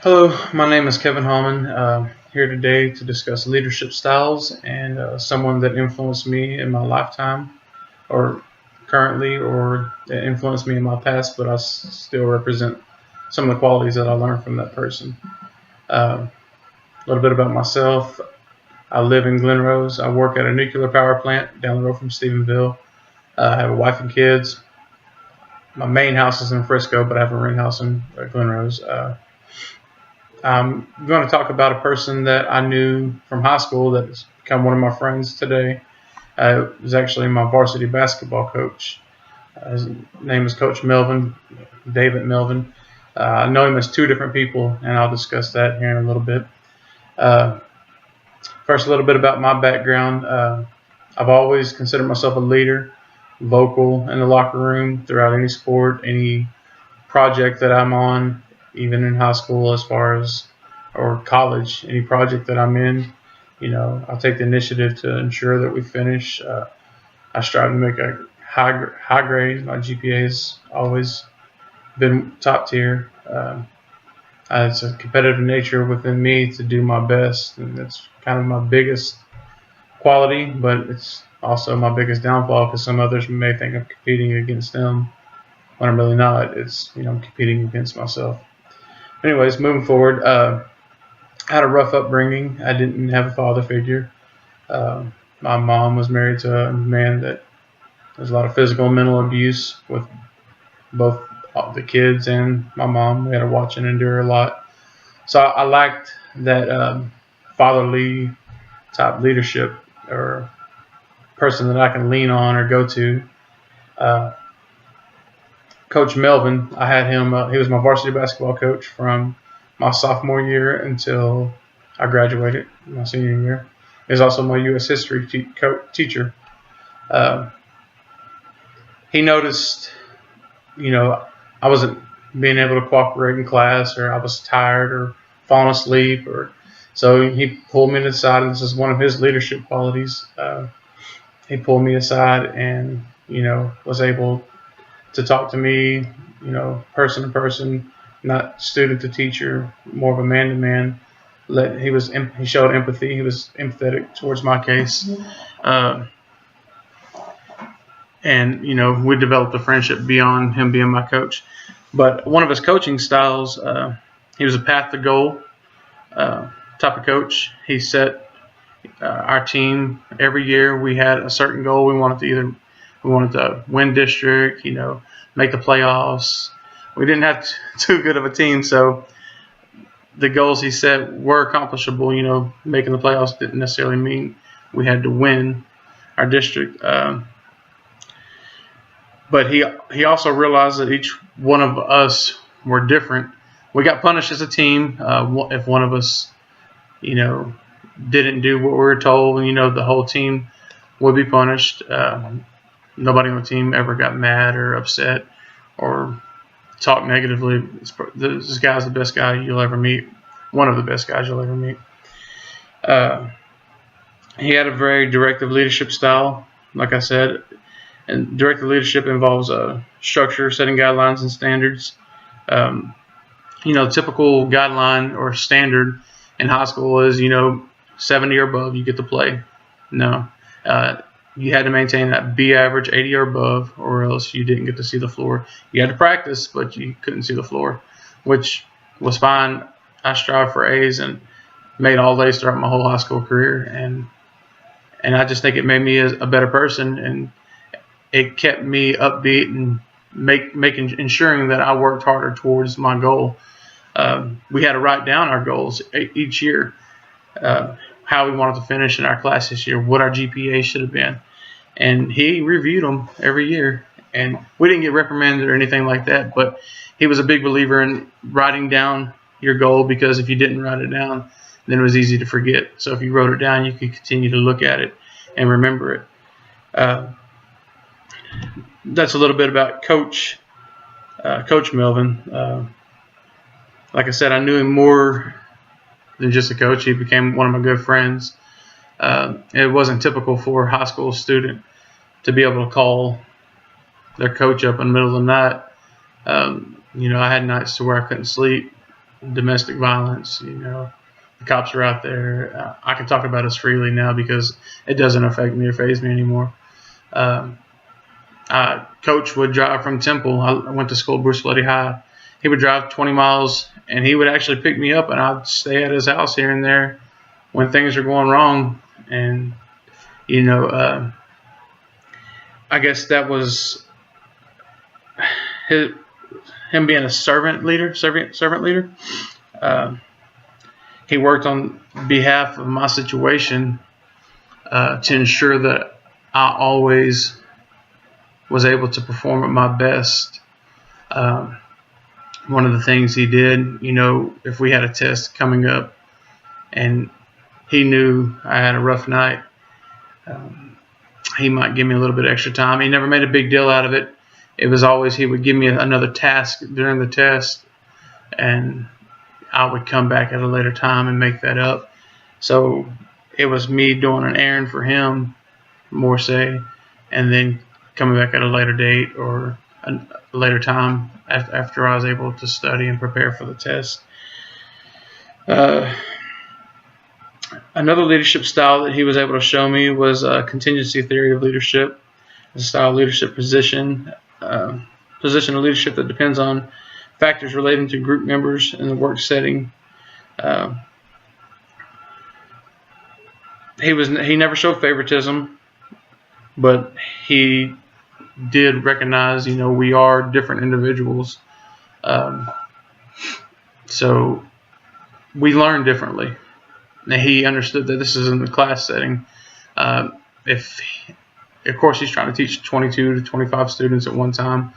Hello, my name is Kevin Hallman. Here today to discuss leadership styles and someone that influenced me in my lifetime, or currently, or that influenced me in my past, but I still represent some of the qualities that I learned from that person. A little bit about myself. I live in Glen Rose. I work at a nuclear power plant down the road from Stephenville. I have a wife and kids. My main house is in Frisco, but I have a rent house in Glen Rose. I'm going to talk about a person that I knew from high school that has become one of my friends today. It was actually my varsity basketball coach. His name is Coach Melvin, David Melvin. I know him as two different people, and I'll discuss that here in a little bit. Uh, First, a little bit about my background. I've always considered myself a leader, vocal in the locker room throughout any sport, any project that I'm on, even in high school as far as or college, any project that I'm in, I'll take the initiative to ensure that we finish. I strive to make a high grade. My GPA has always been top tier. It's a competitive nature within me to do my best, and that's kind of my biggest quality, but it's also my biggest downfall because some others may think I'm competing against them when I'm really not. I'm competing against myself. Anyways, moving forward, I had a rough upbringing. I didn't have a father figure. My mom was married to a man that there's a lot of physical and mental abuse with both the kids and my mom. We had to watch and endure a lot. So I lacked that fatherly type leadership or person that I can lean on or go to. Uh, Coach Melvin, I had him. He was my varsity basketball coach from my sophomore year until I graduated my senior year. He was also my U.S. history teacher. Uh, he noticed, I wasn't being able to cooperate in class, or I was tired or falling asleep, so he pulled me to the side, and this is one of his leadership qualities. He pulled me aside and was able to talk to me, person to person, not student to teacher, more of a man to man. He showed empathy. He was empathetic towards my case, and we developed a friendship beyond him being my coach. But one of his coaching styles, he was a path to goal type of coach. He set our team every year. We had a certain goal. We wanted to win district, make the playoffs. We didn't have too good of a team, so the goals he set were accomplishable. Making the playoffs didn't necessarily mean we had to win our district. But he also realized that each one of us were different. We got punished as a team if one of us, didn't do what we were told. The whole team would be punished. Nobody on the team ever got mad or upset or talked negatively. This guy's the best guy you'll ever meet. One of the best guys you'll ever meet. He had a very directive leadership style, like I said. And directive leadership involves structure, setting guidelines and standards. Typical guideline or standard in high school is, 70 or above, you get to play. No. You had to maintain that B average, 80 or above, or else you didn't get to see the floor. You had to practice, but you couldn't see the floor, which was fine. I strived for A's and made all A's throughout my whole high school career, and I just think it made me a better person, and it kept me upbeat and ensuring that I worked harder towards my goal. We had to write down our goals each year, how we wanted to finish in our class this year, what our GPA should have been. And he reviewed them every year. And we didn't get reprimanded or anything like that, but he was a big believer in writing down your goal, because if you didn't write it down, then it was easy to forget. So if you wrote it down, you could continue to look at it and remember it. That's a little bit about Coach Melvin. Like I said, I knew him more than just a coach. He became one of my good friends. It wasn't typical for a high school student to be able to call their coach up in the middle of the night. I had nights to where I couldn't sleep domestic violence. The cops are out there. I can talk about this freely now because it doesn't affect me or faze me anymore. Coach would drive from Temple. I went to school at Bruce Floody High. He would drive 20 miles, and he would actually pick me up, and I'd stay at his house here and there when things are going wrong. And, I guess that was him being a servant leader. He worked on behalf of my situation to ensure that I always was able to perform at my best. One of the things he did, if we had a test coming up and he knew I had a rough night, he might give me a little bit extra time. He never made a big deal out of it. It was always he would give me another task during the test, and I would come back at a later time and make that up. So it was me doing an errand for him, more say, and then coming back at a later date or a later time after I was able to study and prepare for the test. Another leadership style that he was able to show me was a contingency theory of leadership, a style of leadership position of leadership that depends on factors relating to group members in the work setting. He never showed favoritism, but he did recognize, we are different individuals. So we learn differently. Now, he understood that this is in the class setting. Of course, he's trying to teach 22 to 25 students at one time,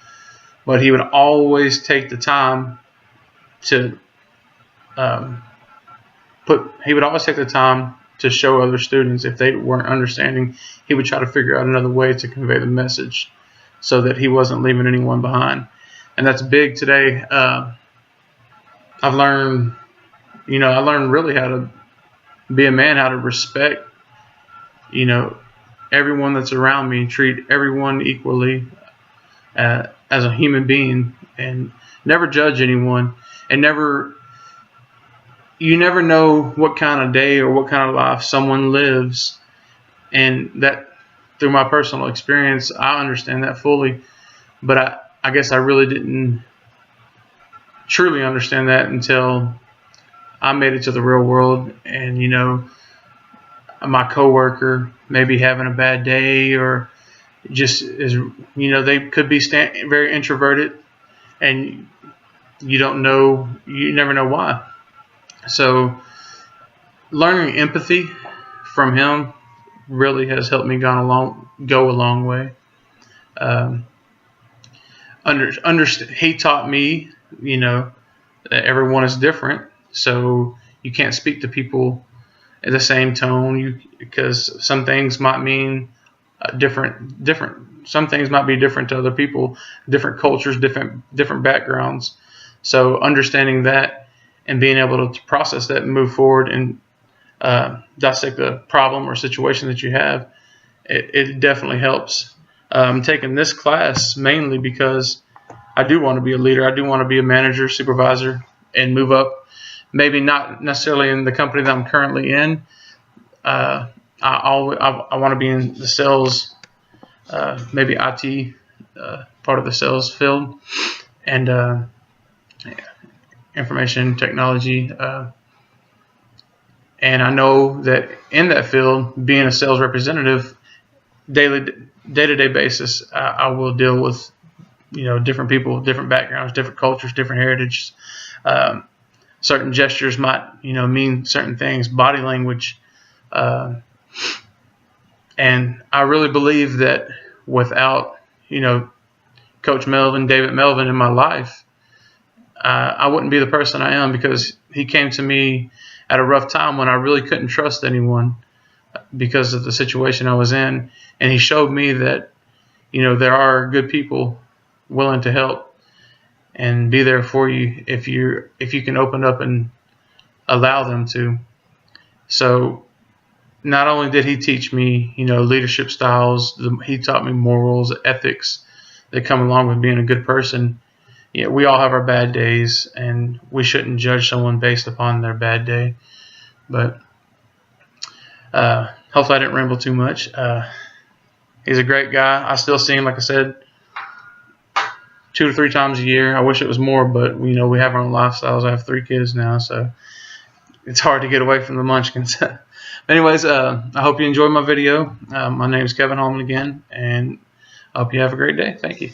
but he would always take the time to show other students if they weren't understanding. He would try to figure out another way to convey the message so that he wasn't leaving anyone behind. And that's big today. I've learned, really how to be a man, how to respect, everyone that's around me, treat everyone equally as a human being, and never judge anyone, and you never know what kind of day or what kind of life someone lives. And that, through my personal experience, I understand that fully, but I guess I really didn't truly understand that until I made it to the real world. And my coworker may be having a bad day, or just they could be very introverted, and you never know why. So learning empathy from him really has helped me go a long way. He taught me, that everyone is different. So you can't speak to people in the same tone, because some things might mean different. Some things might be different to other people, different cultures, different backgrounds. So understanding that and being able to process that and move forward and dissect the problem or situation that you have, it definitely helps. I'm taking this class mainly because I do want to be a leader. I do want to be a manager, supervisor, and move up. Maybe not necessarily in the company that I'm currently in. I want to be in the sales, maybe IT part of the sales field, and information technology. And I know that in that field, being a sales representative, day-to-day basis, I will deal with different people, different backgrounds, different cultures, different heritages. Certain gestures might, mean certain things, body language. And I really believe that without, Coach Melvin, David Melvin in my life, I wouldn't be the person I am, because he came to me at a rough time when I really couldn't trust anyone because of the situation I was in. And he showed me that, there are good people willing to help and be there for you if you can open up and allow them to. So not only did he teach me, leadership styles, he taught me morals, ethics that come along with being a good person. yeah, we all have our bad days, and we shouldn't judge someone based upon their bad day. But hopefully I didn't ramble too much. He's a great guy. I still see him, like I said, 2 to 3 times a year. I wish it was more, but we have our own lifestyles. I have 3 kids now, so it's hard to get away from the munchkins. Anyways, I hope you enjoyed my video. My name is Kevin Holman again, and I hope you have a great day. Thank you.